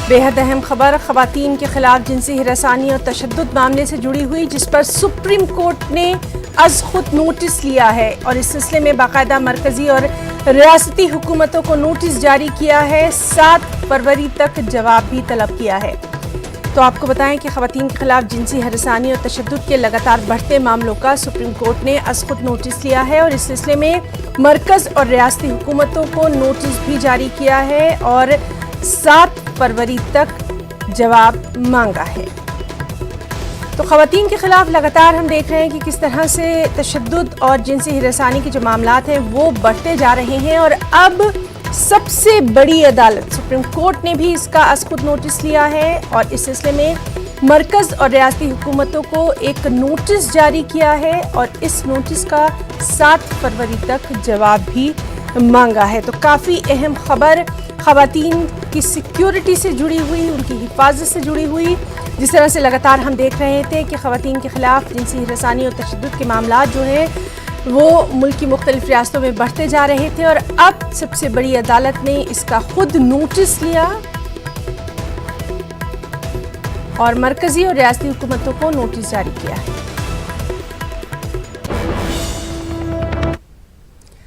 बेहद अहम खबर खवातीन के खिलाफ जिनसी हिरासानी और तशद्दुद मामले से जुड़ी हुई, जिस पर सुप्रीम कोर्ट ने अज खुद नोटिस लिया है और इस सिलसिले में बाकायदा मरकजी और रियासती हुकूमतों को नोटिस जारी किया है। 7 फरवरी तक जवाब भी तलब किया है। तो आपको बताएं कि खवातीन के खिलाफ जिनसी हिरासानी और तशद्दुद के लगातार बढ़ते मामलों का सुप्रीम कोर्ट ने अज खुद नोटिस लिया है और इस सिलसिले में मरकज और रियासती हुकूमतों को नोटिस भी जारी किया है और 7 फरवरी तक जवाब मांगा है। तो खवातीन के खिलाफ लगातार हम देख रहे हैं कि किस तरह से तशद्दुद और जिनसी हिरासानी के जो मामलात हैं वो बढ़ते जा रहे हैं और अब सबसे बड़ी अदालत सुप्रीम कोर्ट ने भी इसका अज खुद नोटिस लिया है और इस सिलसिले में मरकज और रियासती हुकूमतों को एक नोटिस जारी किया है और इस नोटिस का 7 फरवरी तक जवाब भी मांगा है। तो काफ़ी अहम खबर खवातीन की सिक्योरिटी से जुड़ी हुई, उनकी हिफाजत से जुड़ी हुई, जिस तरह से लगातार हम देख रहे थे कि खवातीन के खिलाफ जिनसी हिरासानी और तशद्दुद के मामला जो है वो मुल्क की मुख्तलिफ रियासतों में बढ़ते जा रहे थे और अब सबसे बड़ी अदालत ने इसका खुद नोटिस लिया और मरकजी और रियासती हुकूमतों को नोटिस जारी किया है।